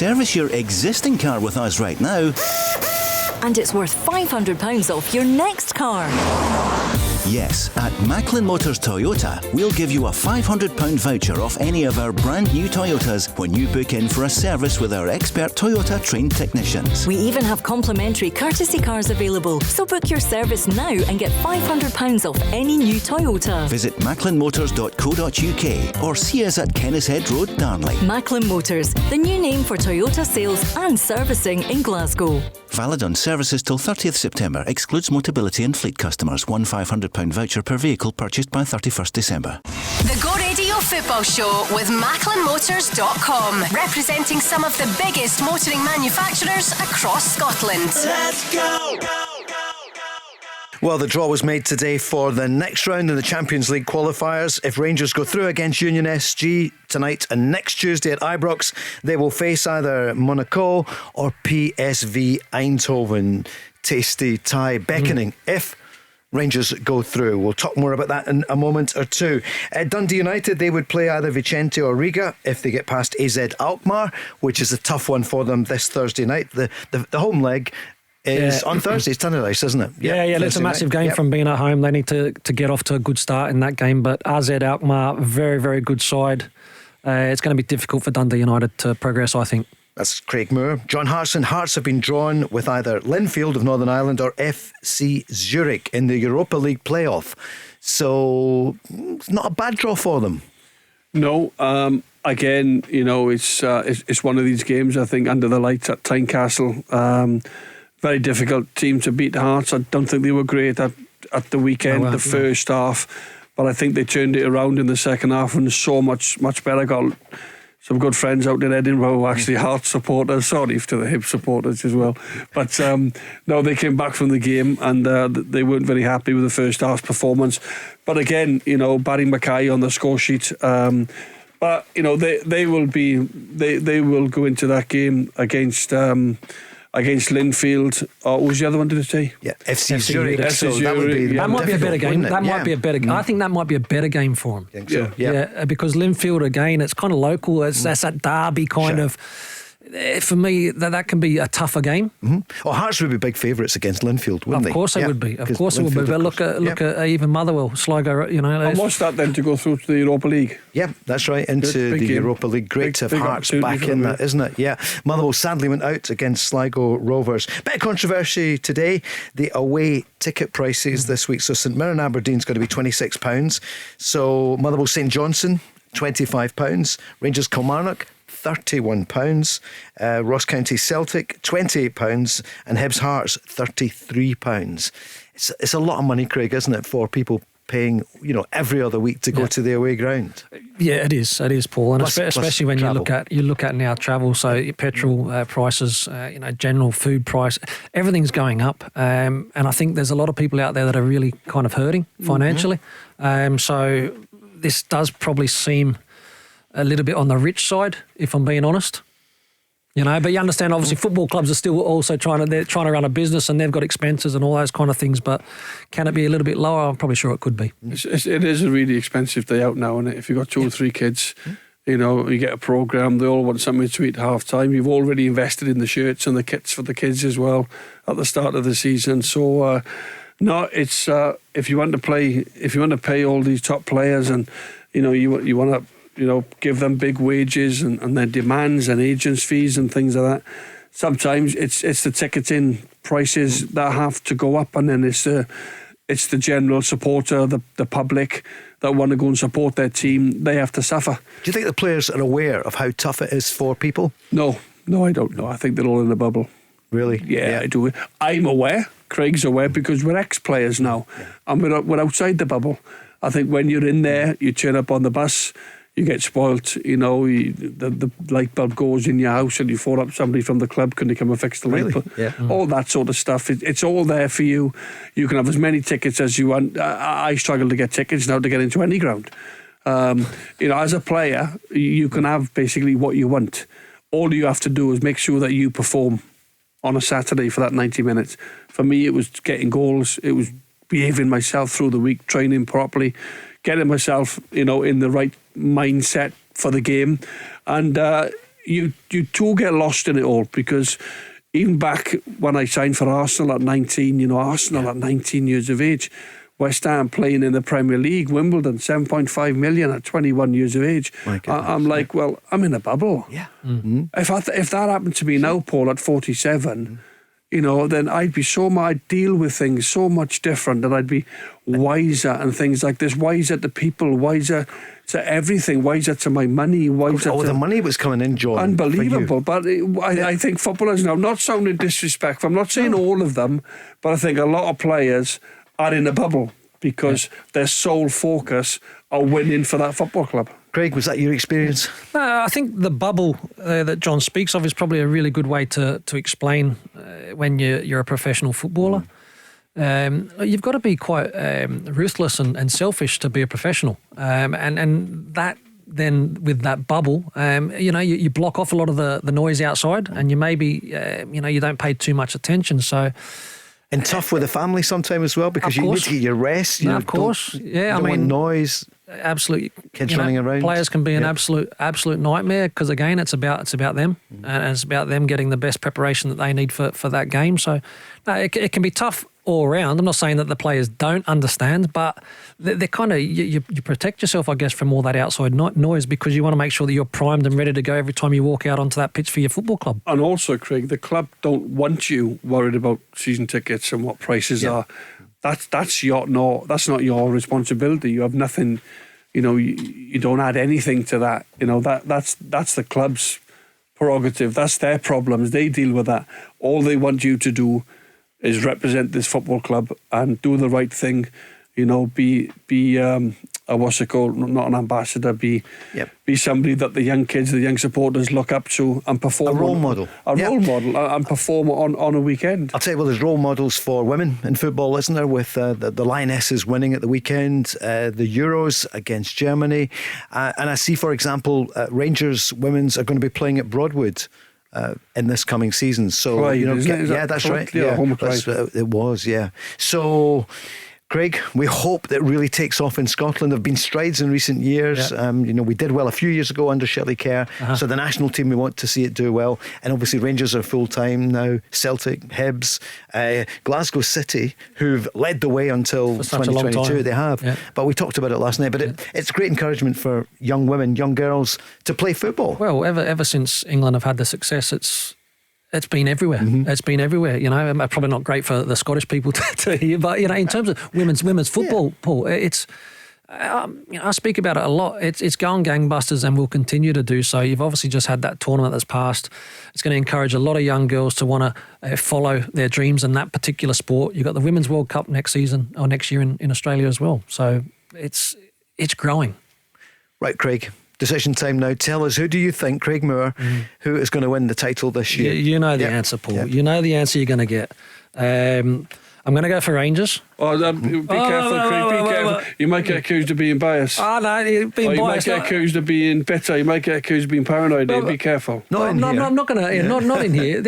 Service your existing car with us right now, and it's worth £500 off your next car. Yes, at Macklin Motors Toyota, we'll give you a £500 voucher off any of our brand new Toyotas when you book in for a service with our expert Toyota trained technicians. We even have complimentary courtesy cars available, so book your service now and get £500 off any new Toyota. Visit macklinmotors.co.uk or see us at Kennishead Road, Darnley. Macklin Motors, the new name for Toyota sales and servicing in Glasgow. Valid on services till 30th September. Excludes Motability and fleet customers. One £500 voucher per vehicle purchased by 31st December. The Go Radio Football Show with MacklinMotors.com, representing some of the biggest motoring manufacturers across Scotland. Let's go! Well, the draw was made today for the next round in the Champions League qualifiers. If Rangers go through against Union SG tonight and next Tuesday at Ibrox, they will face either Monaco or PSV Eindhoven. Tasty tie beckoning if Rangers go through. We'll talk more about that in a moment or two. Dundee United, they would play either Vicente or Riga if they get past AZ Alkmaar, which is a tough one for them this Thursday night. The home leg is on Thursday. It's Tannadice, isn't it? Yeah, it's a massive game from being at home. They need to get off to a good start in that game. But AZ Alkmaar, very, very good side. It's going to be difficult for Dundee United to progress, I think. That's Craig Moore. John Hartson. Hearts have been drawn with either Linfield of Northern Ireland or FC Zurich in the Europa League playoff. So it's not a bad draw for them. No. Again, it's one of these games, I think, under the lights at Tynecastle. Very difficult team to beat. The Hearts, I don't think they were great at the weekend, first half, but I think they turned it around in the second half and so much better. Got some good friends out in Edinburgh who are actually Hearts supporters. Sorry to the Hibs supporters as well, but no, they came back from the game and they weren't very happy with the first half performance. But again, Barry Mackay on the score sheet. But they will go into that game against Linfield. What was the other one, did it say? Yeah, FC Zurich. That might be a better game. I think that might be a better game for them. Think so. Yeah, because Linfield, again, it's kind of local. That's that derby kind of. For me, that can be a tougher game. Well, Hearts would be big favourites against Linfield, wouldn't they? Of course they would be. Of course they would be. But look at even Motherwell, Sligo. And what's that then to go through to the Europa League? Yeah, that's right, into the Europa League. Great to have Hearts back in that, isn't it? Yeah. Motherwell sadly went out against Sligo Rovers. Bit of controversy today. The away ticket prices this week. So St Mirren Aberdeen's going to be £26. So Motherwell St Johnstone, £25. Rangers Kilmarnock, £31. Ross County Celtic, £28. And Hibs Hearts, £33. It's a lot of money, Craig, isn't it, for people paying every other week to go to the away ground? Yeah, it is, Paul, and especially when travel. you look at now travel. So petrol prices, general food price, everything's going up, and I think there's a lot of people out there that are really kind of hurting financially. So this does probably seem a little bit on the rich side, if I'm being honest. But you understand, obviously, football clubs are still also trying to run a business and they've got expenses and all those kind of things. But can it be a little bit lower? I'm probably sure it could be. It is a really expensive day out now, isn't it? If you've got 2 or 3 kids, you get a programme, they all want something to eat at half time. You've already invested in the shirts and the kits for the kids as well at the start of the season. So, no, it's if you want to pay all these top players and, you want to, give them big wages and their demands and agents' fees and things like that. Sometimes it's the ticketing prices that have to go up, and then it's the general supporter, the public that want to go and support their team. They have to suffer. Do you think the players are aware of how tough it is for people? No, I don't know. I think they're all in a bubble. Really? Yeah, I do. I'm aware. Craig's aware because we're ex-players now, and we're outside the bubble. I think when you're in there, you turn up on the bus, you get spoilt, the light bulb goes in your house and you phone up somebody from the club, can they come and fix the light bulb? Yeah. All that sort of stuff. It's all there for you. You can have as many tickets as you want. I struggle to get tickets now to get into any ground. As a player, you can have basically what you want. All you have to do is make sure that you perform on a Saturday for that 90 minutes. For me, it was getting goals. It was behaving myself through the week, training properly, getting myself, in the right mindset for the game. And, you do get lost in it all, because even back when I signed for Arsenal at 19, Arsenal at 19 years of age, West Ham playing in the Premier League, Wimbledon, 7.5 million at 21 years of age. I'm like, well, I'm in a bubble. Yeah. Mm-hmm. If that happened to me now, Paul, at 47, then I'd deal with things so much different, and I'd be wiser and things like this, wiser to people, wiser to everything, wiser to my money, wiser to... the money was coming in, John. Unbelievable. But I think footballers now, not sounding disrespectful, I'm not saying all of them, but I think a lot of players are in a bubble because their sole focus are winning for that football club. Craig, was that your experience? I think the bubble that John speaks of is probably a really good way to explain when you're a professional footballer. You've got to be quite ruthless and selfish to be a professional, and that then with that bubble, you block off a lot of the noise outside, and you maybe you don't pay too much attention. So. And tough with the family sometimes as well, because you need to get your rest. Of course. I mean, want noise. Absolutely. Kids running around. Players can be an absolute nightmare, because again, it's about them, and it's about them getting the best preparation that they need for that game. So, it can be tough all around. I'm not saying that the players don't understand, but they're kind of you protect yourself, I guess, from all that outside noise, because you want to make sure that you're primed and ready to go every time you walk out onto that pitch for your football club. And also, Craig, the club don't want you worried about season tickets and what prices are. That's not your responsibility. You have nothing. You don't add anything to that. That's the club's prerogative. That's their problems. They deal with that. All they want you to do is represent this football club and do the right thing. Be what's it called? Not an ambassador. Be somebody that the young kids, the young supporters look up to and perform. A role model. Role model and perform on a weekend. I'll tell you, well, there's role models for women in football, isn't there? With the Lionesses winning at the weekend, the Euros against Germany, and I see, for example, Rangers women's are going to be playing at Broadwood. In this coming season, so that's right. It was, So, Craig, we hope that really takes off in Scotland. There have been strides in recent years. We did well a few years ago under Shelley Kerr. So the national team, we want to see it do well. And obviously Rangers are full time now. Celtic, Hibs, Glasgow City, who've led the way until 2022. They have. Yeah. But we talked about it last night. But it's great encouragement for young women, young girls to play football. Well, ever since England have had the success, it's been everywhere. Mm-hmm. It's been everywhere. Probably not great for the Scottish people to hear, but in terms of women's football, Paul, it's. I speak about it a lot. It's going gangbusters and will continue to do so. You've obviously just had that tournament that's passed. It's going to encourage a lot of young girls to want to follow their dreams in that particular sport. You've got the Women's World Cup next season or next year in Australia as well. So it's growing. Right, Craig. Decision time now. Tell us, who do you think, Craig Moore, who is going to win the title this year? You know the answer, Paul. Yep. You know the answer you're going to get. I'm going to go for Rangers. Be careful, Craig. Be careful. You might get accused of being biased. No, being biased. You might get accused of being bitter. You might get accused of being paranoid. Be careful. I'm not going to. Not in here.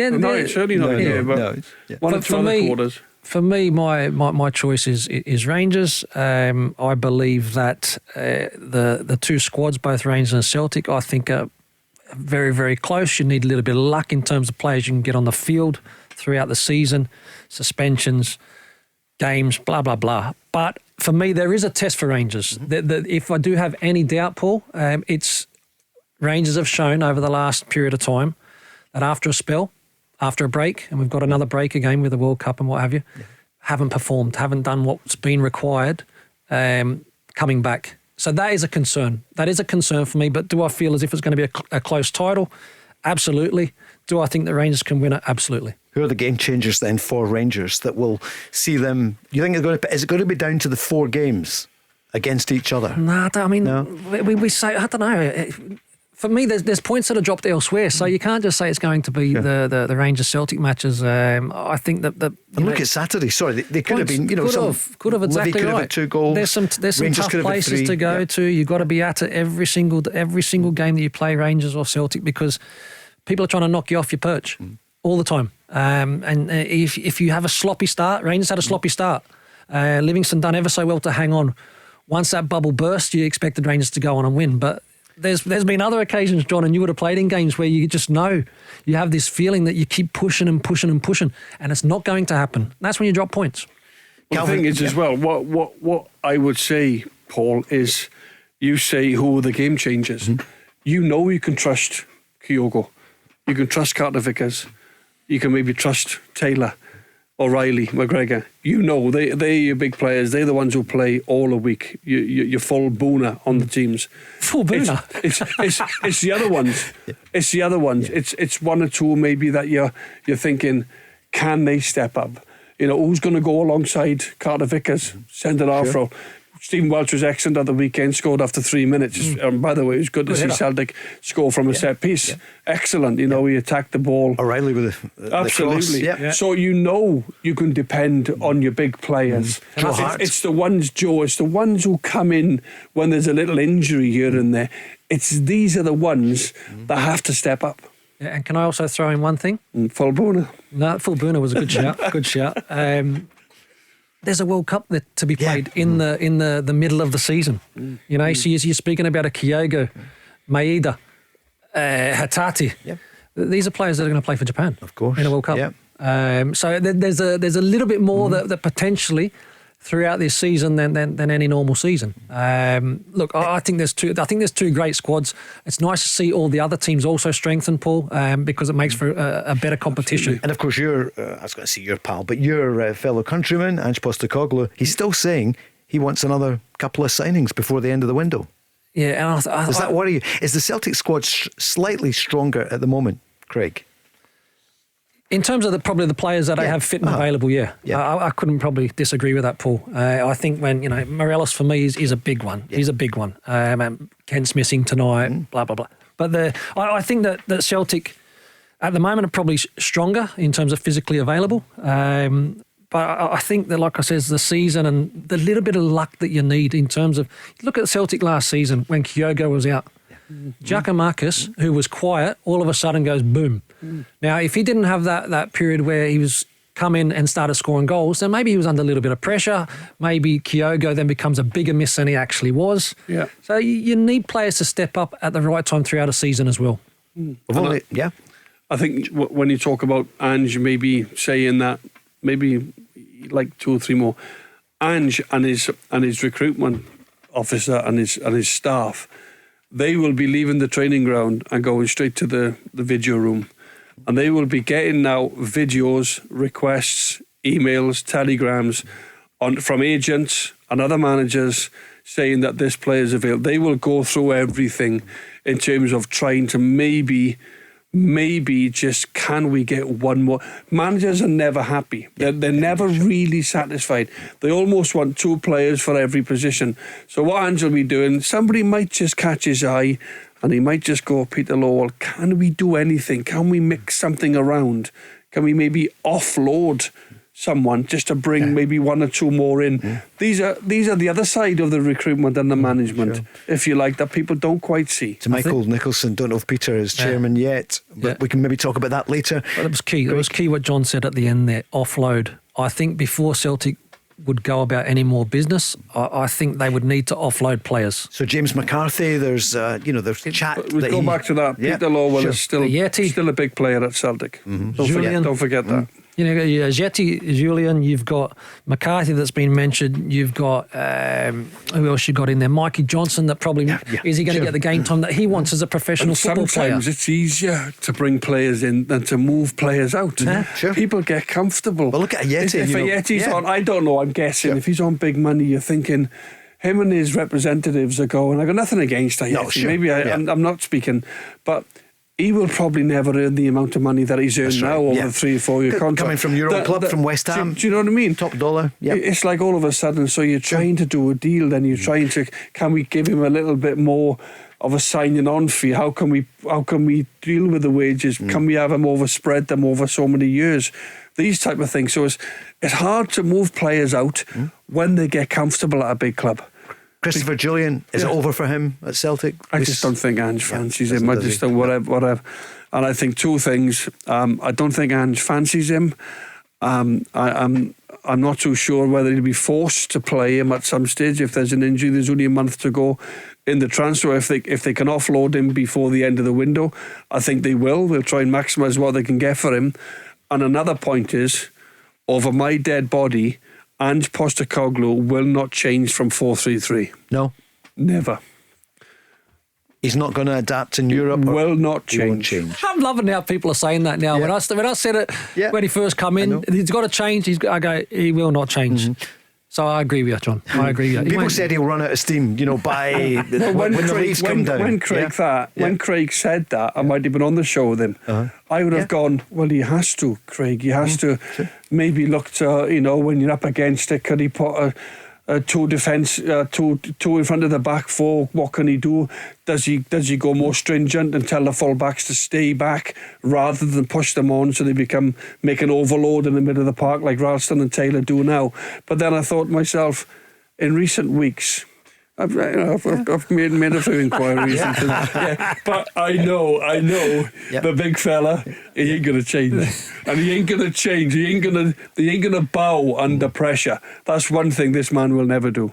Certainly not in here. But one or two other quarters. For me, my choice is Rangers. I believe that the two squads, both Rangers and Celtic, I think are very, very close. You need a little bit of luck in terms of players you can get on the field throughout the season, suspensions, games, blah, blah, blah. But for me, there is a test for Rangers. If I do have any doubt, Paul, it's Rangers have shown over the last period of time that after a spell, after a break, and we've got another break again with the World Cup and what have you, haven't performed, haven't done what's been required coming back. So that is a concern. That is a concern for me. But do I feel as if it's going to be a close title? Absolutely. Do I think the Rangers can win it? Absolutely. Who are the game changers then for Rangers that will see them? You think is it going to be down to the 4 games against each other? Nah, I mean, we say, I don't know. For me, there's points that are dropped elsewhere, so you can't just say it's going to be the Rangers-Celtic matches. I think that and look at Saturday. Sorry, they could have been. Could have exactly could right. Have had 2 goals. There's some tough places to go to. You've got to be at it every single game that you play Rangers or Celtic, because people are trying to knock you off your perch all the time. And if you have a sloppy start, Rangers had a sloppy start. Livingston done ever so well to hang on. Once that bubble burst, you expected Rangers to go on and win, but there's been other occasions, John, and you would have played in games where you just know you have this feeling that you keep pushing and pushing and pushing, and it's not going to happen. That's when you drop points. Well, the thing is, as well, what I would say, Paul, is you say who are the game changers. Mm-hmm. You know you can trust Kyogo. You can trust Carter Vickers. You can maybe trust Taylor, O'Reilly, McGregor. You know they're your big players. They're the ones who play all a week. You're full Booner on the teams. Full Booner. It's the other ones. It's the other ones. Yeah. It's one or two maybe that you're thinking, can they step up? You know, who's going to go alongside Carter Vickers, centre half row? Stephen Welch was excellent at the weekend, scored after 3 minutes. And by the way, it was good to see Celtic score from a set piece. Yeah. Excellent. You know, he attacked the ball. O'Reilly with the absolutely. Cross. Yeah. So you know you can depend on your big players. It's the ones, Joe, it's the ones who come in when there's a little injury here and there. These are the ones that have to step up. Yeah, and can I also throw in one thing? Full Booner. No, Full Booner was a good shout. Good shout. There's a World Cup to be played in the middle of the season. You know, so you're speaking about a Kyogo, Maeda, Hatate. Yep. These are players that are going to play for Japan, of course, in a World Cup. Yep. So there's a little bit more that potentially throughout this season than any normal season. Look, I think there's two great squads. It's nice to see all the other teams also strengthen, Paul, because it makes for a better competition. And of course, I was going to say your pal, but your fellow countryman, Ange Postecoglou, he's still saying he wants another couple of signings before the end of the window. Yeah, and does that worry you? Is the Celtic squad slightly stronger at the moment, Craig? In terms of probably the players that I have fit and available, I couldn't probably disagree with that, Paul. I think when, Morelos for me is a big one. Yeah. He's a big one. Kent's missing tonight, blah, blah, blah. But I think that Celtic at the moment are probably stronger in terms of physically available. But I think that, like I said, the season and the little bit of luck that you need in terms of, look at Celtic last season when Kyogo was out. Giacomakis, who was quiet, all of a sudden goes boom. Now, if he didn't have that period where he was come in and started scoring goals, then maybe he was under a little bit of pressure. Maybe Kyogo then becomes a bigger miss than he actually was. Yeah. So you need players to step up at the right time throughout a season as well. I think when you talk about Ange maybe saying that, maybe like 2 or 3 more, Ange and his recruitment officer and his staff, they will be leaving the training ground and going straight to the video room. And they will be getting now videos, requests, emails, telegrams from agents and other managers saying that this player is available. They will go through everything in terms of trying to maybe just, can we get one more? Managers are never happy. They're never really satisfied. They almost want 2 players for every position. So what Ange will be doing, somebody might just catch his eye and he might just go, Peter Lowell, can we do anything? Can we mix something around? Can we maybe offload someone just to bring maybe 1 or 2 more in? These are the other side of the recruitment and the management, if you like, that people don't quite see. To Michael Nicholson, don't know if Peter is chairman yet, but we can maybe talk about that later. But it was key. It was key what John said at the end there, offload. I think before Celtic would go about any more business, I think they would need to offload players. So James McCarthy, there's chat. We'll go back to that. Peter Lowell is still a big player at Celtic. Don't forget that. You know, Jetty, Julian, you've got McCarthy that's been mentioned, you've got, who else you got in there? Mikey Johnson, that probably, is he going to get the game time that he wants as a professional football player? Sometimes it's easier to bring players in than to move players out. People get comfortable. Well, look at Yeti. If Yeti's on, I don't know, I'm guessing, if he's on big money, you're thinking, him and his representatives are going, I got nothing against Yeti. Maybe I'm not speaking, but he will probably never earn the amount of money that he's earned now over a 3 or 4 year contract. Coming from your own club, from West Ham. Do you know what I mean? Top dollar. Yep. It's like all of a sudden, so you're trying to do a deal, then you're trying to, can we give him a little bit more of a signing on fee? How can we deal with the wages? Can we have them spread them over so many years? These type of things. So it's hard to move players out when they get comfortable at a big club. Christopher Julian, is it over for him at Celtic? I just don't think Ange fancies him. I just don't, whatever. And I think 2 things. I don't think Ange fancies him. I'm not too sure whether he'll be forced to play him at some stage if there's an injury. There's only a month to go in the transfer. If they can offload him before the end of the window, I think they will. They'll try and maximise what they can get for him. And another point is, over my dead body, Ange Postecoglou will not change from 4-3-3. No, never. He's not going to adapt in Europe. Will not change. He won't change. I'm loving how people are saying that now. Yeah. When I said it when he first come in, he's got to change. I go, he will not change. So I agree with you, John. I agree with you. People said he'll run out of steam, by when the leaves come down. When Craig said that, I might have been on the show with him. I would have gone, well, he has to, Craig. He has to maybe look to, when you're up against it, could he put two defence, two in front of the back four? What can he do? Does he go more stringent and tell the full-backs to stay back rather than push them on so they make an overload in the middle of the park like Ralston and Taylor do now? But then I thought to myself, in recent weeks, I've made a few inquiries into that. But I know the big fella, he ain't gonna change, and he ain't gonna change. He ain't gonna bow under pressure. That's one thing this man will never do.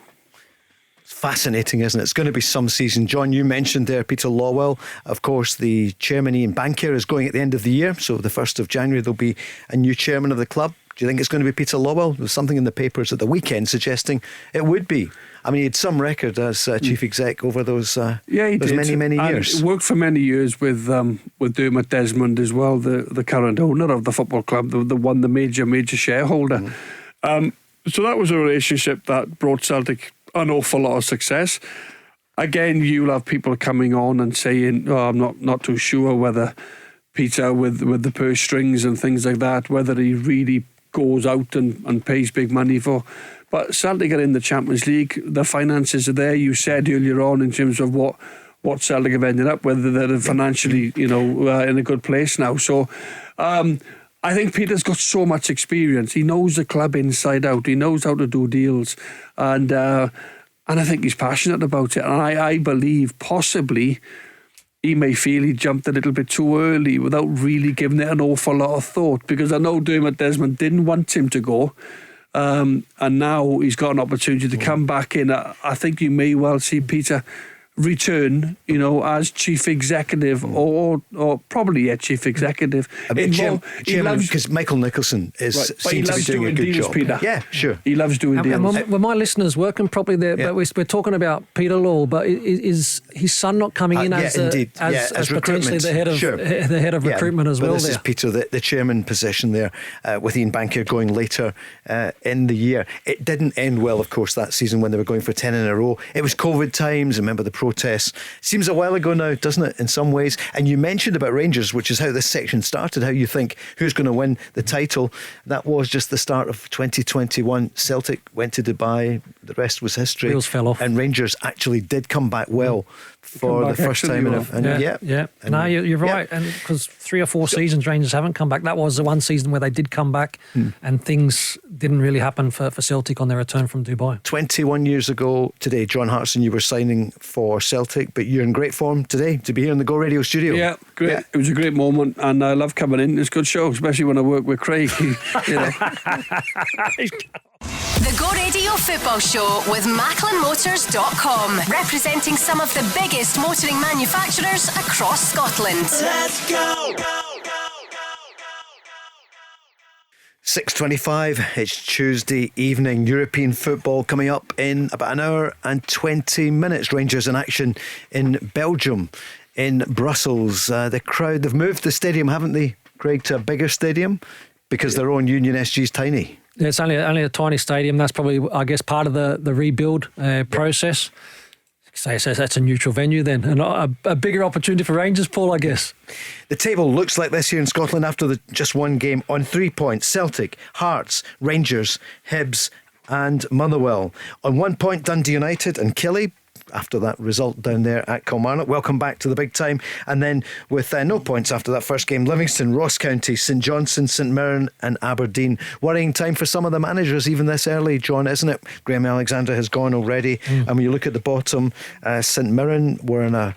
It's fascinating, isn't it? It's going to be some season. John, you mentioned there Peter Lawwell. Of course, the chairman Ian Bankier is going at the end of the year, so the 1st of January there'll be a new chairman of the club. Do you think it's going to be Peter Lawwell? There was something in the papers at the weekend suggesting it would be. I mean, he had some record as chief exec over those many years. He worked for many years with Dermot Desmond as well, the current owner of the football club, the major shareholder. So that was a relationship that brought Celtic an awful lot of success. Again, you'll have people coming on and saying, I'm not too sure whether Peter with the purse strings and things like that, whether he really goes out and pays big money for. But Celtic are in the Champions League. The finances are there. You said earlier on in terms of what Celtic have ended up, whether they're financially, in a good place now. So I think Peter's got so much experience. He knows the club inside out. He knows how to do deals, and I think he's passionate about it. And I believe possibly he may feel he jumped a little bit too early without really giving it an awful lot of thought, because I know Dermot Desmond didn't want him to go. And now he's got an opportunity to come back in. I think you may well see Peter return, as chief executive or probably chief executive. Chairman, because Michael Nicholson seems to be doing a good deals, job. Peter. Yeah, sure. He loves doing deals. Were my listeners working properly there? But we're talking about Peter Law, but is his son not coming in as potentially the head of recruitment as well? This is Peter, the chairman position there, with Ian Bankier going later in the year. It didn't end well, of course, that season when they were going for 10 in a row. It was COVID times. Remember the protests. Seems a while ago now, doesn't it, in some ways? And you mentioned about Rangers, which is how this section started, how you think who's going to win the title. That was just the start of 2021. Celtic went to Dubai. The rest was history. Wheels fell off. And Rangers actually did come back well for the first time. No, you're right. And because 3 or 4 seasons Rangers haven't come back. That was the one season where they did come back and things didn't really happen for Celtic on their return from Dubai. 21 years ago today, John Hartson, you were signing for Celtic, but you're in great form today to be here in the Go Radio studio. Yeah, great. Yeah. It was a great moment, and I love coming in. It's a good show, especially when I work with Craig. The Go Radio Football Show with MacklinMotors.com, representing some of the biggest motoring manufacturers across Scotland. Let's go! 6:25, it's Tuesday evening. European football coming up in about an hour and 20 minutes. Rangers in action in Belgium, in Brussels. The crowd, they've moved the stadium, haven't they, Craig, to a bigger stadium because their own Union SG is tiny. Yeah, it's only a tiny stadium. That's probably, I guess, part of the rebuild process. So that's a neutral venue then, and a bigger opportunity for Rangers, Paul, I guess. The table looks like this here in Scotland after just one game. On 3 points, Celtic, Hearts, Rangers, Hibs and Motherwell. On 1 point, Dundee United and Killie, after that result down there at Kilmarnock. Welcome back to the big time. And then with no points after that first game, Livingston, Ross County, St Johnstone, St Mirren and Aberdeen. Worrying time for some of the managers even this early, John, isn't it? Graham Alexander has gone already. And when you look at the bottom, St Mirren were in the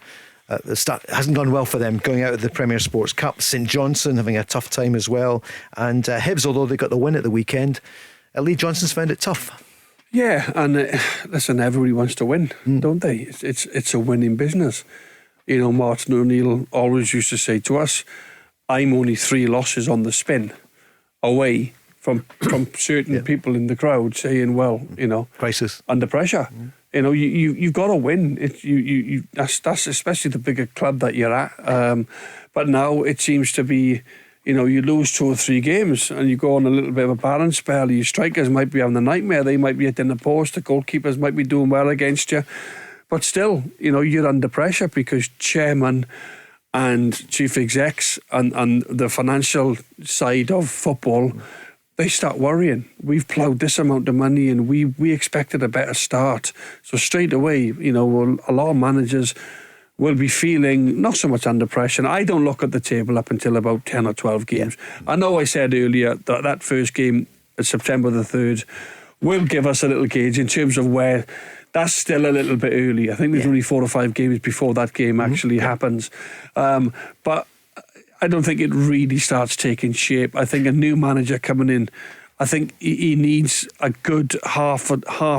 start hasn't gone well for them going out of the Premier Sports Cup. St Johnstone having a tough time as well. And Hibs, although they got the win at the weekend, Lee Johnson's found it tough. Yeah, and listen, everybody wants to win, don't they? It's a winning business. You know, Martin O'Neill always used to say to us, I'm only 3 losses on the spin away from certain people in the crowd saying, well, you know, crisis, under pressure. You know, you've got to win. That's especially the bigger club that you're at. But now it seems to be, you know, you lose 2 or 3 games and you go on a little bit of a barren spell. Your strikers might be having a nightmare. They might be hitting the post. The goalkeepers might be doing well against you. But still, you know, you're under pressure because chairman and chief execs and the financial side of football, they start worrying. We've ploughed this amount of money and we expected a better start. So straight away, you know, a lot of managers will be feeling not so much under pressure. I don't look at the table up until about 10 or 12 games. Yeah. I know I said earlier that first game, September the 3rd, will give us a little gauge in terms of where. That's still a little bit early. I think there's only 4 or 5 games before that game actually happens. But I don't think it really starts taking shape. I think a new manager coming in, I think he needs a good half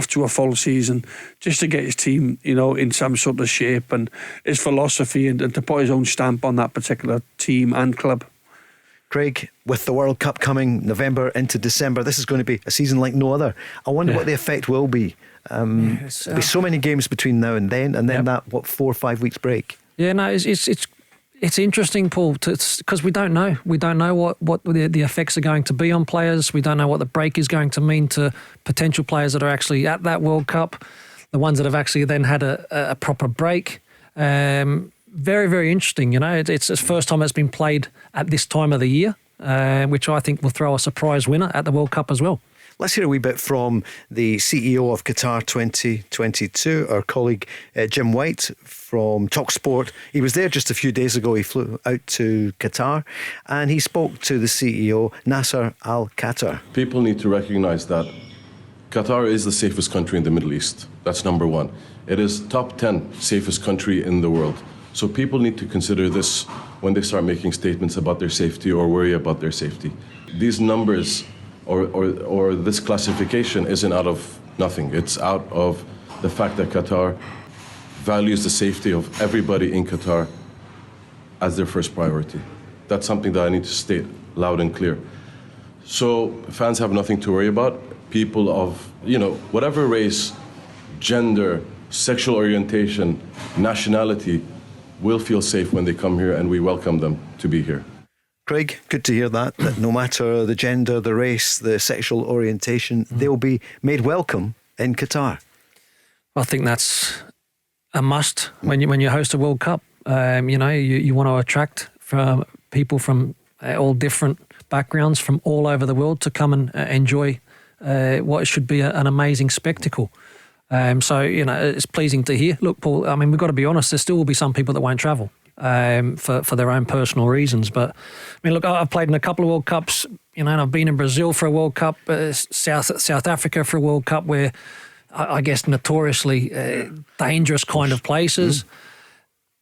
to a full season just to get his team, you know, in some sort of shape and his philosophy and to put his own stamp on that particular team and club. Craig, with the World Cup coming November into December, this is going to be a season like no other. I wonder what the effect will be. There'll be so many games between now and then that 4 or 5 weeks break. Yeah, no, it's interesting, Paul, because we don't know. We don't know what the effects are going to be on players. We don't know what the break is going to mean to potential players that are actually at that World Cup, the ones that have actually then had a proper break. Very, very interesting. You know, it's the first time it's been played at this time of the year, which I think will throw a surprise winner at the World Cup as well. Let's hear a wee bit from the CEO of Qatar 2022, our colleague Jim White from TalkSport. He was there just a few days ago. He flew out to Qatar and he spoke to the CEO, Nasser Al Khater. People need to recognise that Qatar is the safest country in the Middle East. That's number one. It is top 10 safest country in the world. So people need to consider this when they start making statements about their safety or worry about their safety. These numbers or this classification isn't out of nothing. It's out of the fact that Qatar values the safety of everybody in Qatar as their first priority. That's something that I need to state loud and clear. So fans have nothing to worry about. People of, you know, whatever race, gender, sexual orientation, nationality will feel safe when they come here, and we welcome them to be here. Craig, good to hear that no matter the gender, the race, the sexual orientation, they'll be made welcome in Qatar. I think that's a must when you host a World Cup. You know, you want to attract from people from all different backgrounds from all over the world to come and enjoy what should be an amazing spectacle. So, you know, it's pleasing to hear. Look, Paul, I mean, we've got to be honest, there still will be some people that won't travel. For their own personal reasons. But I mean, look, I've played in a couple of World Cups, you know, and I've been in Brazil for a World Cup, South Africa for a World Cup, where I guess notoriously dangerous kind of places.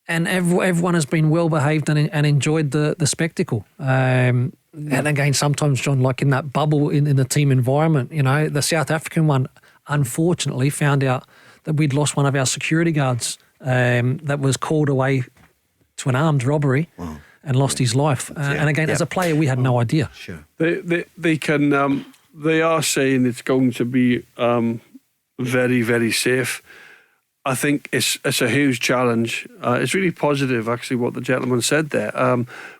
And everyone has been well behaved and enjoyed the spectacle. And again, sometimes, John, like in that bubble in the team environment, you know, the South African one, unfortunately, found out that we'd lost one of our security guards that was called away to an armed robbery and lost his life. And again, as a player, we had no idea. Sure. They can. They are saying it's going to be very, very safe. I think it's a huge challenge. It's really positive, actually, what the gentleman said there.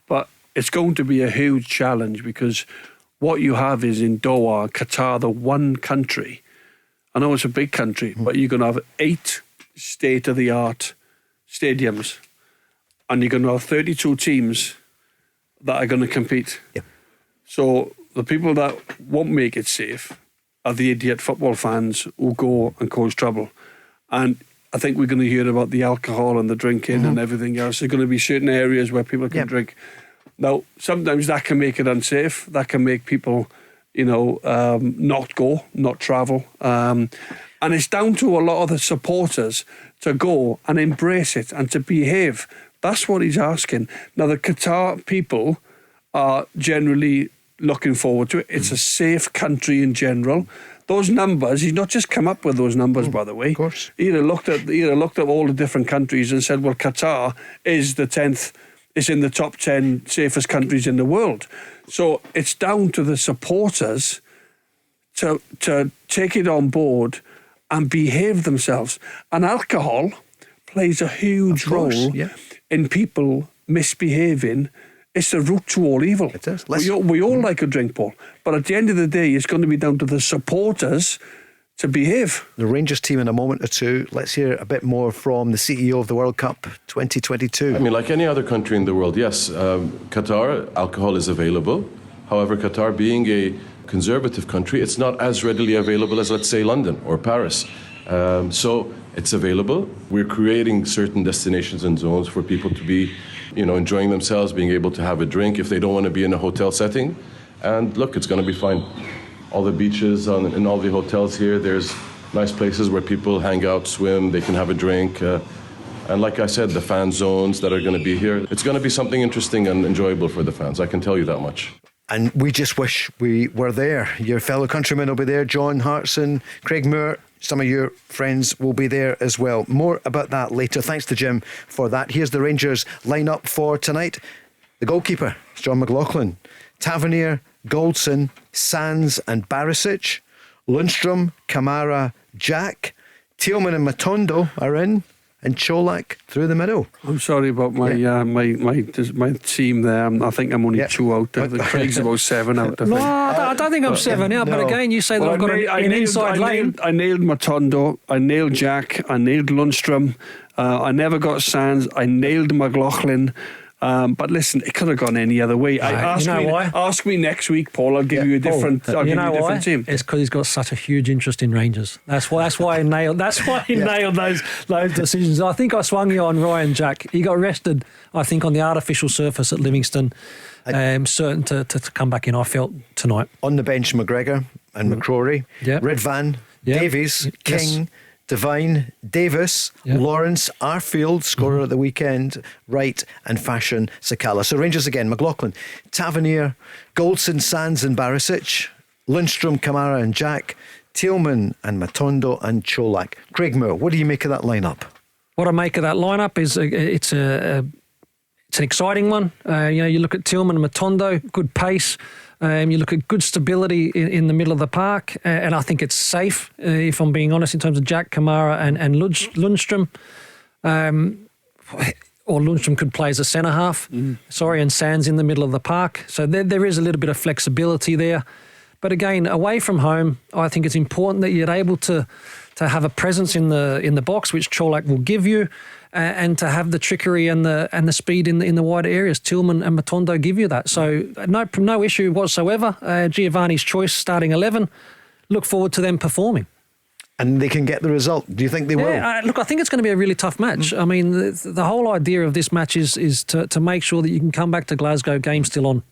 But it's going to be a huge challenge because what you have is in Doha, Qatar, the one country. I know it's a big country, but you're going to have 8 state-of-the-art stadiums. And you're going to have 32 teams that are going to compete. Yep. So the people that won't make it safe are the idiot football fans who go and cause trouble. And I think we're going to hear about the alcohol and the drinking and everything else. There's going to be certain areas where people can drink. Now, sometimes that can make it unsafe. That can make people, you know, not go, not travel. And it's down to a lot of the supporters to go and embrace it and to behave. That's what he's asking. Now, the Qatar people are generally looking forward to it. It's a safe country in general. Those numbers, he's not just come up with those numbers, by the way. Of course. He'd have looked at all the different countries and said, well, Qatar is the 10th, is in the top 10 safest countries in the world. So it's down to the supporters to take it on board and behave themselves. And alcohol plays a huge role in people misbehaving. It's the root to all evil. It is. We all like a drink, Paul. But at the end of the day, it's going to be down to the supporters to behave. The Rangers team in a moment or two. Let's hear a bit more from the CEO of the World Cup 2022. I mean, like any other country in the world, yes, Qatar, alcohol is available. However, Qatar being a conservative country, it's not as readily available as, let's say, London or Paris. So it's available. We're creating certain destinations and zones for people to be, enjoying themselves, being able to have a drink if they don't want to be in a hotel setting. And look, it's going to be fine. All the beaches in all the hotels here, there's nice places where people hang out, swim, they can have a drink. And like I said, the fan zones that are going to be here, it's going to be something interesting and enjoyable for the fans. I can tell you that much. And we just wish we were there. Your fellow countrymen will be there. John Hartson, Craig Moore, some of your friends will be there as well. More about that later. Thanks to Jim for that. Here's the Rangers lineup for tonight. The goalkeeper is John McLaughlin. Tavernier, Goldson, Sands and Barisic. Lundstrom, Kamara, Jack. Thielmann and Matondo are in. And Cholak through the middle. I'm sorry about my my team there. I think I'm only 2 out. Craig's about 7 out. No, I don't think I'm 7 out. But again, you say that I've got an inside lane. I nailed Matondo. I nailed Jack. I nailed Lundstrom. I never got Sands. I nailed McLaughlin. But listen, it could have gone any other way. Why? Ask me next week, Paul. I'll give you a different. I'll give you a different team. It's because he's got such a huge interest in Rangers. That's why he nailed. That's why he nailed those decisions. I think I swung you on Ryan Jack. He got rested, I think, on the artificial surface at Livingston. Certain to come back in, I felt, tonight. On the bench, McGregor and McCrory, Ridvan, Davies, King, Devine, Davis, Lawrence, Arfield, scorer at the weekend, Wright and Fashion Sakala. So Rangers again, McLaughlin, Tavernier, Goldson, Sands and Barisic, Lundstrom, Kamara and Jack, Thielmann and Matondo and Cholak. Craig Moore, what do you make of that lineup? What I make of that lineup is it's an exciting one. You look at Thielmann and Matondo, good pace. You look at good stability in the middle of the park, and I think it's safe, if I'm being honest, in terms of Jack, Kamara and Lundstrom. Or Lundstrom could play as a centre half, and Sands in the middle of the park. So there is a little bit of flexibility there. But again, away from home, I think it's important that you're able to have a presence in the box, which Cholak will give you, and to have the trickery and the speed in the wider areas. Thielmann and Matondo give you that. So no issue whatsoever. Giovanni's choice, starting 11. Look forward to them performing. And they can get the result. Do you think they will? Look, I think it's going to be a really tough match. I mean, the whole idea of this match is to make sure that you can come back to Glasgow, game still on.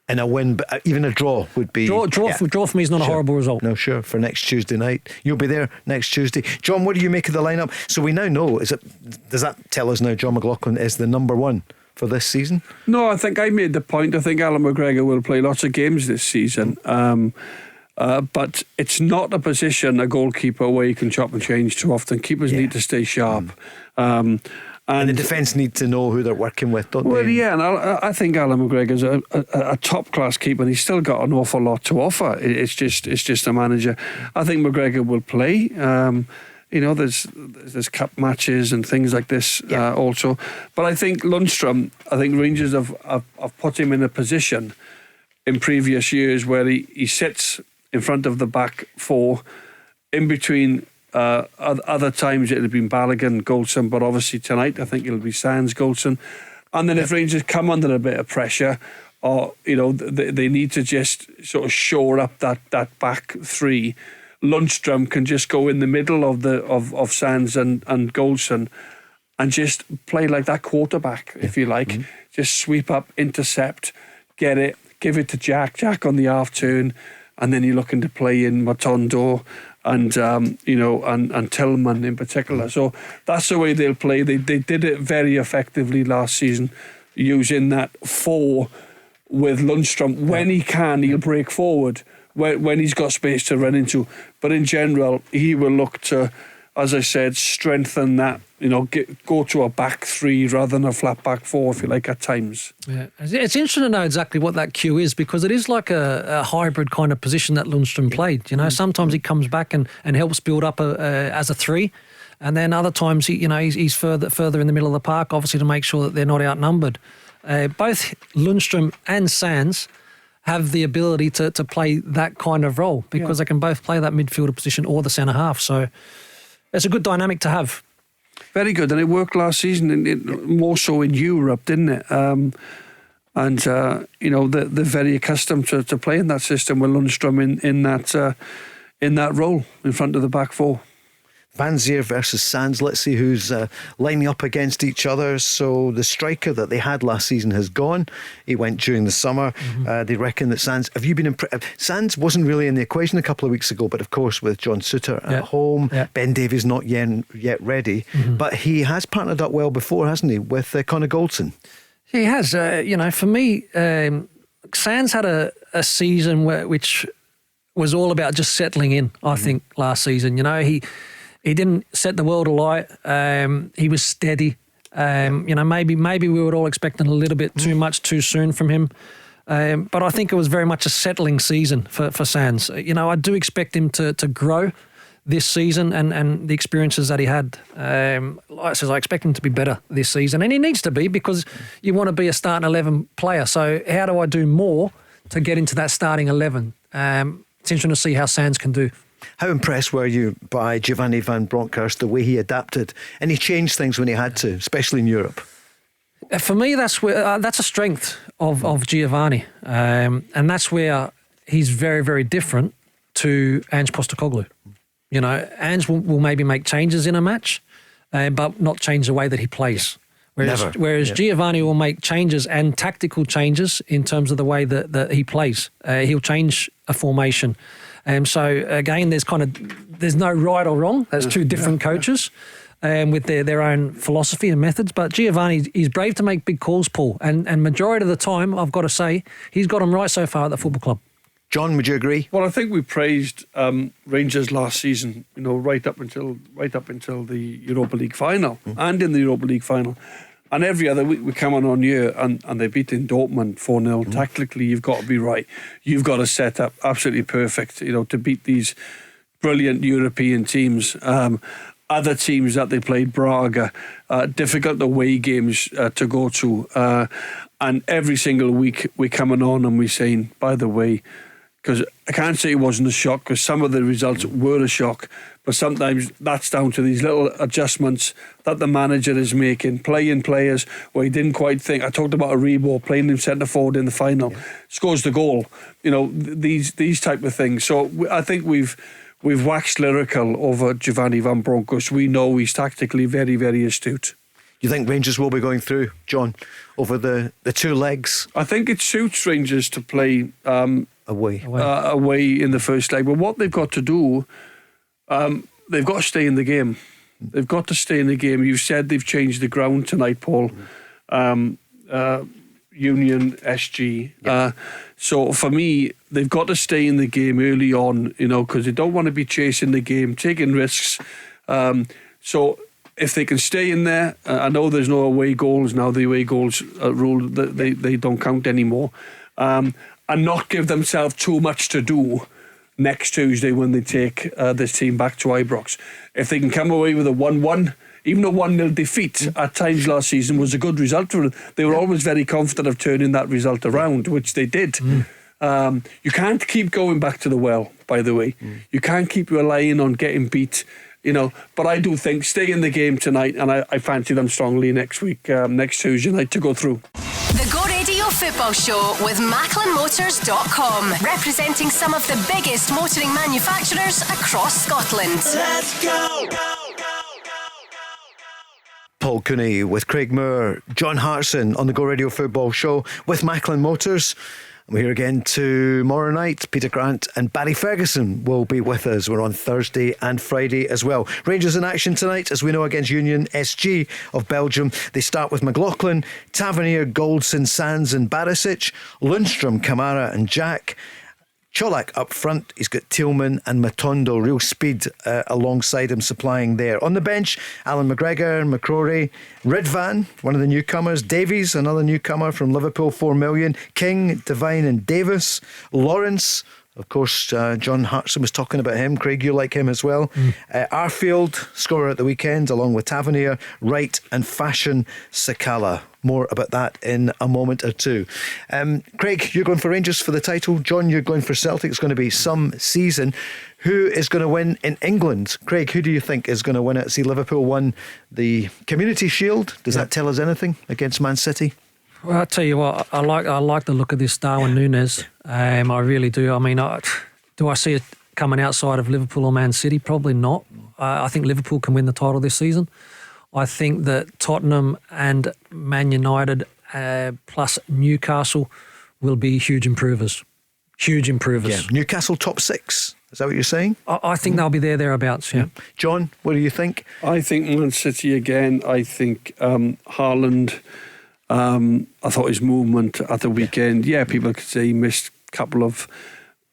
And a win, even a draw would be... Draw for me is not a horrible result. No, sure, for next Tuesday night. You'll be there next Tuesday. John, what do you make of the lineup? So we now know, does that tell us now John McLaughlin is the number one for this season? No, I think I made the point. I think Alan McGregor will play lots of games this season. But it's not a position, a goalkeeper, where you can chop and change too often. Keepers need to stay sharp. And the defence need to know who they're working with, don't they? Well, yeah, and I think Alan McGregor's a top-class keeper, and he's still got an awful lot to offer. It's just a manager. I think McGregor will play. There's cup matches and things like this also. But I think Lundstrom, Rangers have put him in a position in previous years where he sits in front of the back four, in between. Other times it'll have been Balogun, Goldson, but obviously tonight I think it'll be Sands, Goldson. And then if Rangers come under a bit of pressure, or they need to just sort of shore up that back three, Lundstrom can just go in the middle of Sands and Goldson and just play like that quarterback, if you like. Just sweep up, intercept, get it, give it to Jack on the half turn, and then you're looking to play in Matondo and Tillman in particular. So that's the way they'll play. They did it very effectively last season, using that 4-1-4 with Lundstrom. When he can, he'll break forward when he's got space to run into. But in general, he will look to, as I said, strengthen that, go to a back three rather than a flat back four, if you like, at times. Yeah, it's interesting to know exactly what that cue is, because it is like a hybrid kind of position that Lundstrom played. Sometimes he comes back and helps build up as a three, and then other times he's further in the middle of the park, obviously to make sure that they're not outnumbered. Both Lundstrom and Sands have the ability to play that kind of role, because they can both play that midfielder position or the centre half. So it's a good dynamic to have. Very good, and it worked last season, more so in Europe, didn't it? They're very accustomed to playing that system with Lundstrom in that role in front of the back four. Van Zier versus Sands. Let's see who's lining up against each other. So the striker that they had last season has gone. He went during the summer. They reckon that Sands... Have you been impressed? Sands wasn't really in the equation a couple of weeks ago, but of course with John Souttar at home, Ben Davies not yet ready. But he has partnered up well before, hasn't he, with Connor Goldson? He has. For me, Sands had a season which was all about just settling in, I think, last season. He didn't set the world alight. He was steady. Maybe we were all expecting a little bit too much too soon from him. But I think it was very much a settling season for Sands. I do expect him to grow this season and the experiences that he had. Like I said, I expect him to be better this season. And he needs to be, because you want to be a starting 11 player. So how do I do more to get into that starting 11? It's interesting to see how Sands can do. How impressed were you by Giovanni Van Bronckhorst, the way he adapted? And he changed things when he had to, especially in Europe. For me, that's a strength of Giovanni. And that's where he's very, very different to Ange Postecoglou. Ange will maybe make changes in a match, but not change the way that he plays. Whereas Giovanni will make changes and tactical changes in terms of the way that he plays. He'll change a formation. So again, there's no right or wrong. There's two different coaches with their own philosophy and methods. But Giovanni, he's brave to make big calls, Paul. And majority of the time, I've got to say, he's got them right so far at the football club. John, would you agree? Well, I think we praised Rangers last season, right up until the Europa League final and in the Europa League final. And every other week we come on here and they beat in Dortmund 4-0. Tactically, you've got to be right. You've got to set up absolutely perfect, to beat these brilliant European teams. Other teams that they played, Braga, difficult away games to go to. And every single week we're coming on and we're saying, by the way, because I can't say it wasn't a shock, because some of the results were a shock, but sometimes that's down to these little adjustments that the manager is making, playing players where he didn't quite think. I talked about Aribo playing him centre forward in the final, scores the goal. These type of things. So I think we've waxed lyrical over Giovanni Van Bronckhorst. We know he's tactically very, very astute. You think Rangers will be going through, John, over the two legs? I think it suits Rangers to play away in the first leg. But what they've got to do, they've got to stay in the game. They've got to stay in the game. You said they've changed the ground tonight, Paul. Union, SG. Yep. So for me, they've got to stay in the game early on, because they don't want to be chasing the game, taking risks. So if they can stay in there, I know there's no away goals now. The away goals rule, they don't count anymore. And not give themselves too much to do next Tuesday when they take this team back to Ibrox. If they can come away with a 1-1, even a 1-0 defeat at times last season was a good result for them. They were always very confident of turning that result around, which they did. You can't keep going back to the well, by the way. You can't keep relying on getting beat, But I do think stay in the game tonight, and I fancy them strongly next week, next Tuesday night, to go through. The Go Radio Football Show with MacklinMotors.com, representing some of the biggest motoring manufacturers across Scotland. Let's go! Paul Cooney with Craig Moore, John Hartson on the Go Radio Football Show with Macklin Motors. We're here again tomorrow night. Peter Grant and Barry Ferguson will be with us. We're on Thursday and Friday as well. Rangers in action tonight, as we know, against Union SG of Belgium. They start with McLaughlin, Tavernier, Goldson, Sands and Barisic, Lundstrom, Kamara and Jack. Cholak up front, he's got Tillman and Matondo, real speed alongside him supplying there. On the bench, Alan McGregor, McCrory, Ridvan, one of the newcomers, Davies, another newcomer from Liverpool, 4 million, King, Devine and Davis, Lawrence, of course, John Hartson was talking about him. Craig, you like him as well. Arfield, scorer at the weekend, along with Tavernier, Wright and Fashion Sakala. More about that in a moment or two. Craig, you're going for Rangers for the title. John, you're going for Celtic. It's going to be some season. Who is going to win in England? Craig, who do you think is going to win it? See, Liverpool won the Community Shield. Does that tell us anything against Man City? Well, I'll tell you what, I like the look of this Darwin Núñez. I really do. I mean, do I see it coming outside of Liverpool or Man City? Probably not. I think Liverpool can win the title this season. I think that Tottenham and Man United plus Newcastle will be huge improvers. Huge improvers. Yeah. Newcastle top 6. Is that what you're saying? I think they'll be thereabouts, yeah. John, what do you think? I think Man City again. I think Haaland... I thought his movement at the weekend, people could say he missed a couple of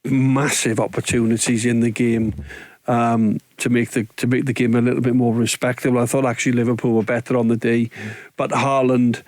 massive opportunities in the game to make the game a little bit more respectable. I thought actually Liverpool were better on the day, but Haaland,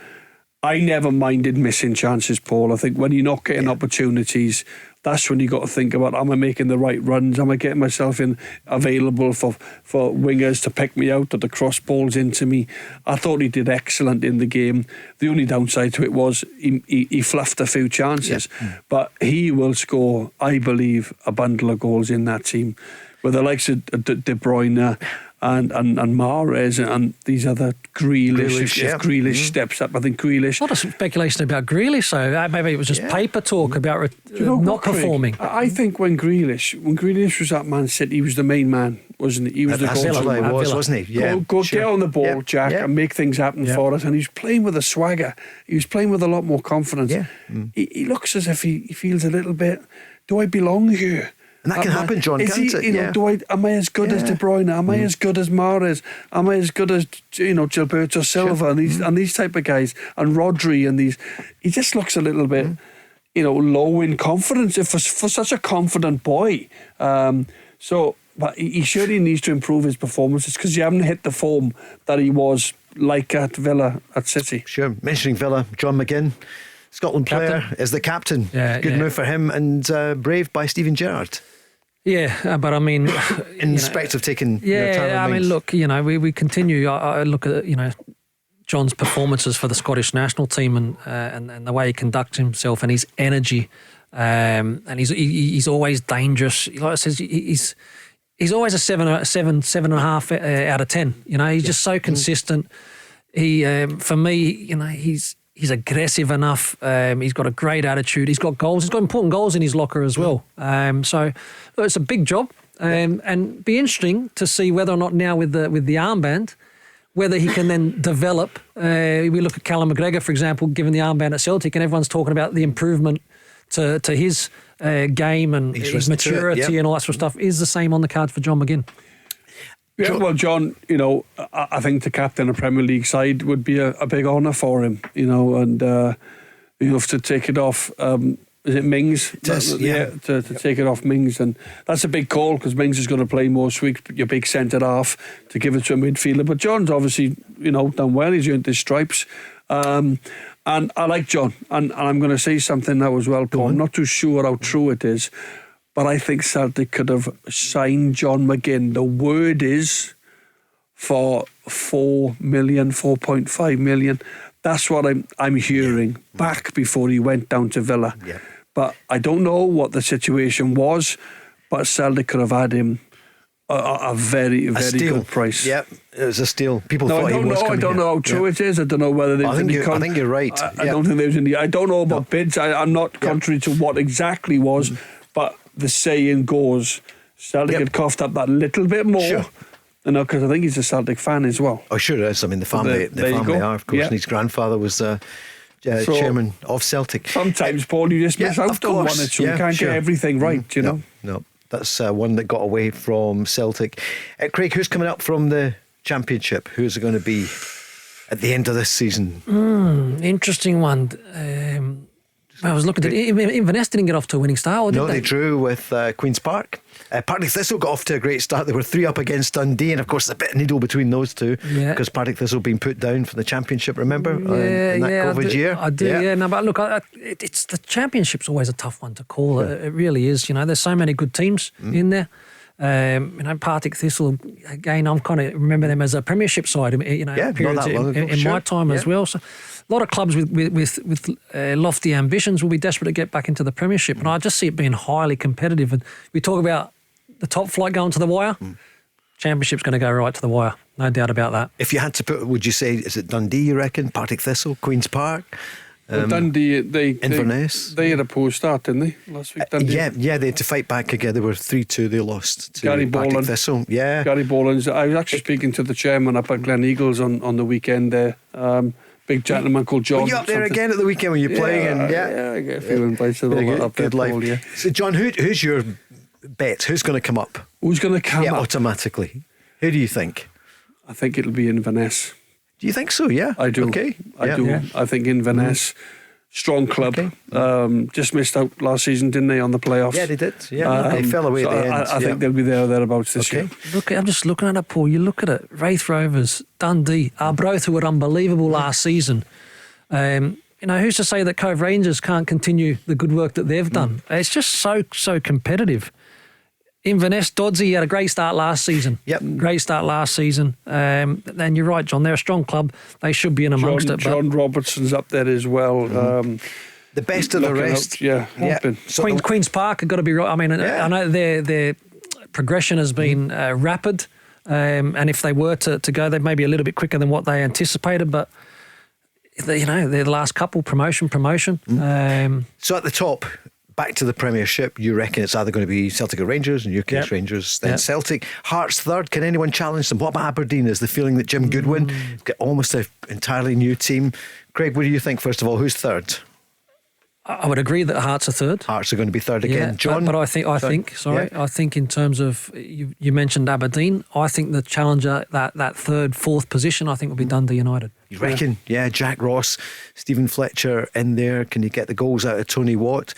I never minded missing chances, Paul. I think when you're not getting opportunities, that's when you got to think about, am I making the right runs? Am I getting myself available for wingers to pick me out or to cross balls into me? I thought he did excellent in the game. The only downside to it was he fluffed a few chances. But he will score, I believe, a bundle of goals in that team. With the likes of De Bruyne and Mahrez and these other Grealish. If Grealish steps up, I think Grealish... A lot of speculation about Grealish, so maybe it was just paper talk about not performing. I think when Grealish was at Man City, he was the main man, wasn't he? He was the goal, wasn't he? Yeah. Go get on the ball, Jack, and make things happen for us. And he was playing with a swagger. He was playing with a lot more confidence. Yeah. He looks as if he feels a little bit, do I belong here? And that can happen, John, can't it? Am I as good as De Bruyne? Am I as good as Mahrez? Am I as good as Gilberto Silva and these type of guys and Rodri and these? He just looks a little bit, low in confidence for such a confident boy. But he surely needs to improve his performances because he haven't hit the form that he was like at Villa, at City. Sure. Mentioning Villa, John McGinn, Scotland player, is the captain. Good move for him and brave by Steven Gerrard. Yeah, but I mean... in respect of taking... I mean, look, we continue. I look at, John's performances for the Scottish national team and the way he conducts himself and his energy. And he's always dangerous. Like I says, he's always a 7.5 out of 10. He's just so consistent. He, for me, he's aggressive enough. He's got a great attitude. He's got goals. He's got important goals in his locker as well. So it's a big job, and be interesting to see whether or not now with the armband, whether he can then develop. We look at Callum McGregor, for example, given the armband at Celtic, and everyone's talking about the improvement to his game and his maturity and all that sort of stuff. Is the same on the cards for John McGinn? Yeah, well, John, I think the captain of Premier League side would be a big honour for him, and you have to take it off. Is it Mings? To take it off Mings, and that's a big call because Mings is going to play most weeks. Your big centre half to give it to a midfielder, but John's obviously done well. He's earned his stripes, and I like John. And I'm going to say something now as well, Paul. I'm not too sure how true it is, but I think Celtic could have signed John McGinn. The word is for 4 million, 4.5 million. That's what I'm hearing back before he went down to Villa. Yeah. But I don't know what the situation was, but Celtic could have had him a very, very good price. Yeah, it was a steal. People thought he was coming. I don't know how true it is. I don't know whether there was any... I think you're right. I don't think there was any... I don't know about bids. I'm not contrary to what exactly was, but the saying goes, Celtic had coughed up that little bit more. Sure. Because I think he's a Celtic fan as well. Oh, sure it is. I mean, the family are, of course, and his grandfather was chairman of Celtic. Sometimes, Paul, you just miss out on one or two. You can't get everything right, you know. No, that's one that got away from Celtic. Craig, who's coming up from the Championship? Who's it going to be at the end of this season? Interesting one. I was looking at Inverness didn't get off to a winning start, or did they? They drew with Queen's Park. Partick Thistle got off to a great start. They were 3 up against Dundee, and of course, a bit of needle between those two because Partick Thistle being put down for the Championship. Remember, in that COVID year. I do. Yeah. No, but look, it's the Championship's always a tough one to call. It really is. You know, there's so many good teams in there. You know, Partick Thistle, again, I'm kind of remember them as a Premiership side, you know, periods in my time as well. So a lot of clubs with lofty ambitions will be desperate to get back into the Premiership. And I just see it being highly competitive. And we talk about the top flight going to the wire. Championship's going to go right to the wire. No doubt about that. If you had to put, would you say, is it Dundee, you reckon? Partick Thistle, Queen's Park? Well, Dundee, Inverness. They had a poor start, didn't they, last week? Dundee? Yeah, they had to fight back again. They were 3-2. They lost to Gary Partick Boland. Thistle. Yeah, Gary Boland. I was actually speaking to the chairman up at Glen Eagles on the weekend there. Big gentleman called John. Were you up there again at the weekend when you're playing? Yeah, I get a few invites up there. Good life. Paul, So, John, who's your bet? Who's going to come up? Who's going to come up? Automatically. Who do you think? I think it'll be Inverness. Do you think so? Yeah, I do. Okay, I do. Yeah. I think Inverness. Strong club. Okay. Just missed out last season, didn't they, on the playoffs? Yeah, they did. Yeah, they fell away at the end. I think they'll be there or thereabouts this year. Look, I'm just looking at it, Paul. You look at it. Wraith Rovers, Dundee, Arbroath, who were unbelievable last season. You know, who's to say that Cove Rangers can't continue the good work that they've done? It's just so competitive. Inverness, Dodsey had a great start last season. Great start last season. Then you're right, John. They're a strong club. They should be in amongst it. John Robertson's up there as well. The best of the rest. Out, Queen's Park have got to be right. I mean, I know their progression has been rapid, and if they were to go, they may be a little bit quicker than what they anticipated. But you know, they're the last couple promotion. So at the top. Back to the Premiership, you reckon it's either going to be Celtic or Rangers and Newcastle Rangers, then Celtic. Hearts third. Can anyone challenge them? What about Aberdeen? Is the feeling that Jim Goodwin got almost an entirely new team? Craig, what do you think, first of all? Who's third? I would agree that Hearts are third. Hearts are going to be third again. John? But I think in terms of, you mentioned Aberdeen, I think the challenger, that third, fourth position, I think will be Dundee United. You reckon? Yeah, Jack Ross, Stephen Fletcher in there. Can you get the goals out of Tony Watt?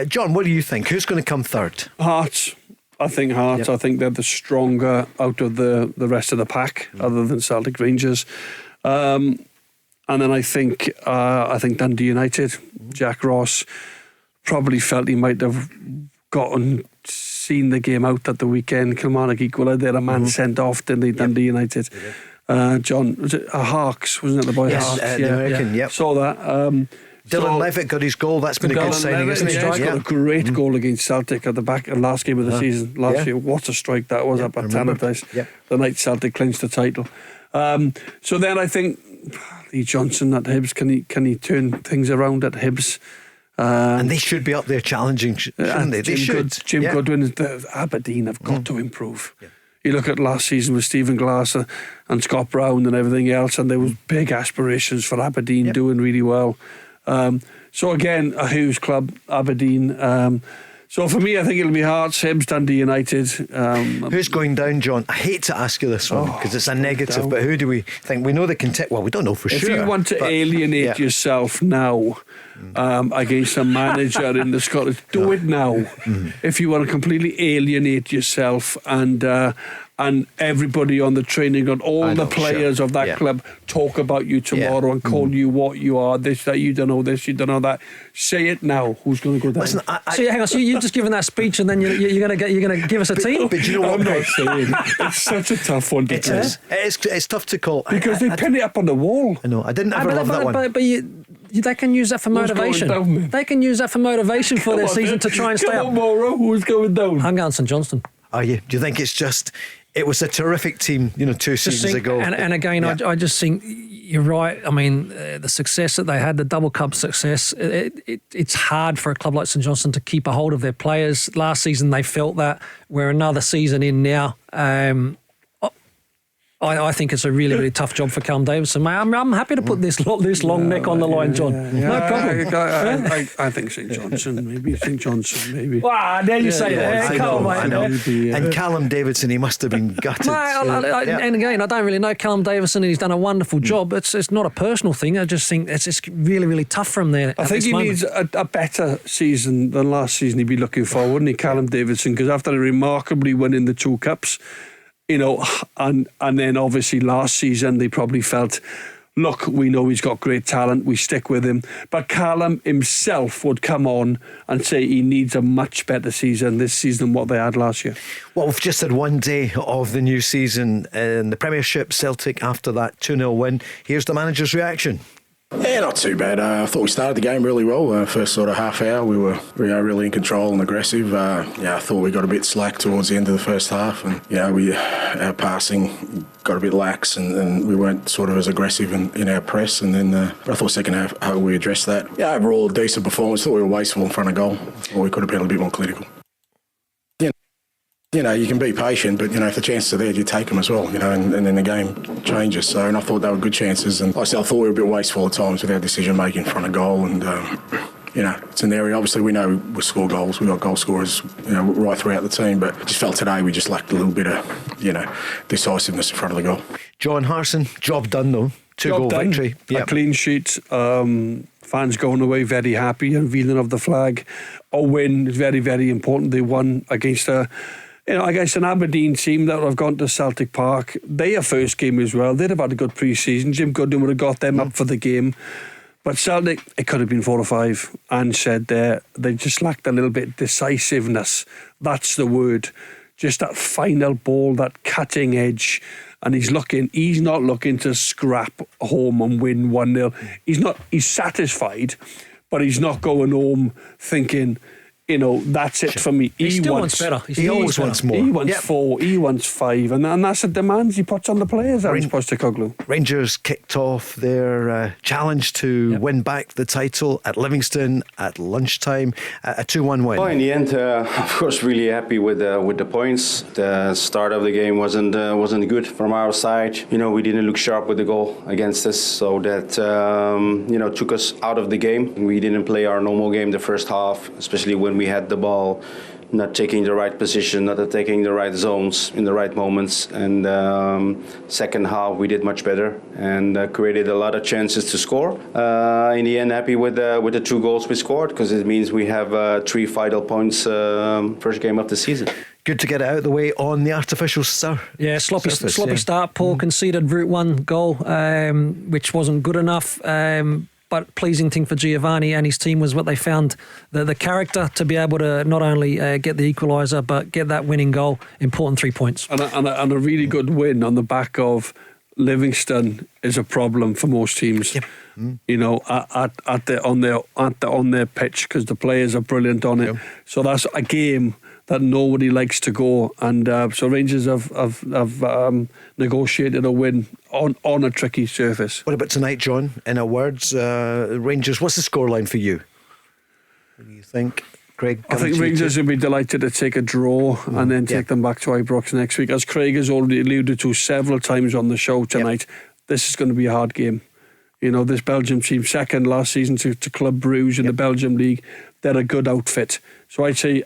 John, what do you think? Who's going to come third? Hearts. I think Hearts. I think they're the stronger out of the rest of the pack, other than Celtic Rangers. And then I think Dundee United, Jack Ross probably felt he might have seen the game out at the weekend. Kilmarnock equalised. They had a man sent off, didn't they? Dundee United. John, was it Harks? Wasn't it the boy Harks? The American, Saw that. Dylan Levitt got his goal. That's been a good signing, isn't it? He's got a great goal against Celtic at the back of the last game of the season. Last year, what a strike that was up at Tannadice. The night Celtic clinched the title. So then I think Lee Johnson at Hibs, can he turn things around at Hibs? And they should be up there challenging, shouldn't they? They should. Jim Goodwin, Aberdeen have got to improve. You look at last season with Stephen Glass and Scott Brown and everything else, and there was big aspirations for Aberdeen doing really well. So again, a huge club, Aberdeen. So for me, I think it'll be Hearts, Hibs, Dundee United. Who's going down, John? I hate to ask you this one because it's a negative, but who do we think? We know the content. Well, we don't know for sure. If you want to alienate yourself now against a manager in the Scottish, do it now. If you want to completely alienate yourself and everybody on the training ground, all the players of that club talk about you tomorrow and call you what you are, this, that, you don't know this, you don't know that. Say it now. Who's going to go down? Listen, hang on. So you've just given that speech, and then you're going to give us a team? But you know what? I'm not saying it's such a tough one to do. It's tough to call because they pin it up on the wall. I know. I didn't ever love that one. But they can use that for motivation. They can use that for motivation for their season to try and stay up. Who's going down? I'm going St Johnstone. Are you? Do you think it's just? It was a terrific team, 2 seasons ago. And again, I just think you're right. I mean, the success that they had, the double cup success, it's hard for a club like St Johnstone to keep a hold of their players. Last season, they felt that. We're another season in now. I think it's a really, really tough job for Callum Davidson. Mate, I'm happy to put this long neck on the line, John. No problem. I think St Johnson, maybe. St Johnson, maybe. Wow, there you say that. I know. And Callum Davidson, he must have been gutted. And again, I don't really know Callum Davidson, and he's done a wonderful job. It's not a personal thing. I just think it's really, really tough for him there. I think he needs a better season than last season. He'd be looking for, wouldn't he, Callum Davidson? Because after remarkably winning the 2 cups, you know, and then obviously last season they probably felt, look, we know he's got great talent, we stick with him. But Callum himself would come on and say he needs a much better season this season than what they had last year. Well, we've just had one day of the new season in the Premiership. Celtic after that 2-0 win. Here's the manager's reaction. Yeah, not too bad. I thought we started the game really well. First sort of half hour, we were really in control and aggressive. I thought we got a bit slack towards the end of the first half, and our passing got a bit lax, and we weren't sort of as aggressive in our press. And then I thought second half how we addressed that. Yeah, overall decent performance. Thought we were wasteful in front of goal, or we could have been a bit more clinical. You know, you can be patient, but, you know, if the chances are there, you take them as well, you know, and then the game changes. So, and I thought they were good chances. And like I said, I thought we were a bit wasteful at times with our decision-making in front of goal. And, you know, it's an area, obviously, we know we score goals. We've got goal scorers, you know, right throughout the team. But I just felt today we just lacked a little bit of, you know, decisiveness in front of the goal. John Harson, job done, though. 2-goal victory. Yep. A clean sheet. Fans going away very happy, unveiling of the flag. A win is very, very important. They won against against an Aberdeen team that would have gone to Celtic Park. Their first game as well. They'd have had a good pre-season. Jim Goodwin would have got them up for the game. But Celtic, it could have been 4 or 5. And said they just lacked a little bit of decisiveness. That's the word. Just that final ball, that cutting edge. And he's not looking to scrap home and win 1-0. He's satisfied, but he's not going home thinking, you know, that's it for me. He still wants better. He always wants more. He wants 4, he wants 5, and that's the demands he puts on the players. Postecoglou. Rangers kicked off their challenge to win back the title at Livingston at lunchtime, a 2-1 win. Well, in the end, of course, really happy with the points. The start of the game wasn't good from our side. You know, we didn't look sharp with the goal against us, so that took us out of the game. We didn't play our normal game the first half, especially when we had the ball, not taking the right position, not taking the right zones in the right moments. And second half we did much better and created a lot of chances to score. In the end, happy with the 2 goals we scored, because it means we have 3 vital points first game of the season. Good to get it out of the way on the artificial surface. Yeah, sloppy start. Paul conceded Route 1 goal, which wasn't good enough. But pleasing thing for Giovanni and his team was what they found, the character to be able to not only get the equaliser but get that winning goal. Important 3 points. And a really good win on the back of Livingston is a problem for most teams. Yep. You know, on their pitch, because the players are brilliant on it. Yep. So that's a game that nobody likes to go, and so Rangers have negotiated a win on a tricky surface. What about tonight, John? In a words, Rangers, what's the scoreline for you? What do you think, Craig? I think Rangers will be delighted to take a draw and then take them back to Ibrox next week. As Craig has already alluded to several times on the show tonight, this is going to be a hard game. You know, this Belgium team, second last season to Club Brugge in the Belgium League, they're a good outfit. So I'd say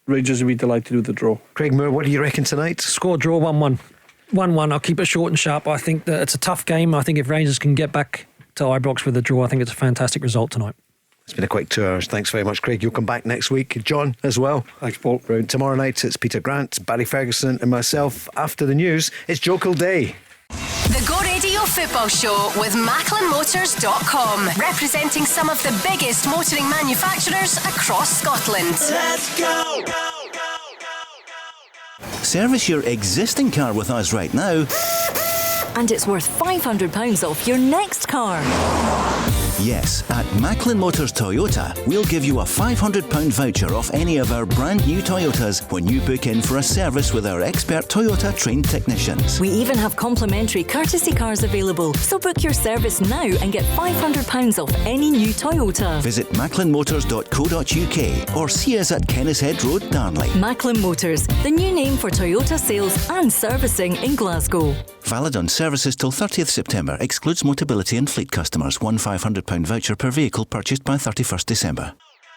Rangers will be delighted with the draw. Craig Moore, what do you reckon tonight? Score draw 1-1. 1-1. I'll keep it short and sharp. I think that it's a tough game. I think if Rangers can get back to Ibrox with a draw, I think it's a fantastic result tonight. It's been a quick 2 hours. Thanks very much, Craig. You'll come back next week. John as well. Thanks, Paul. Tomorrow night it's Peter Grant, Barry Ferguson and myself. After the news, it's Joe Kilday. The Go Radio Football Show with MacklinMotors.com, representing some of the biggest motoring manufacturers across Scotland. Let's go! Service your existing car with us right now, and it's worth £500 off your next car. Yes, at Macklin Motors Toyota, we'll give you a £500 voucher off any of our brand new Toyotas when you book in for a service with our expert Toyota trained technicians. We even have complimentary courtesy cars available, so book your service now and get £500 off any new Toyota. Visit macklinmotors.co.uk or see us at Kennishead Road, Darnley. Macklin Motors, the new name for Toyota sales and servicing in Glasgow. Valid on services till 30th September. Excludes Motability and fleet customers. One £500 voucher per vehicle purchased by 31st December.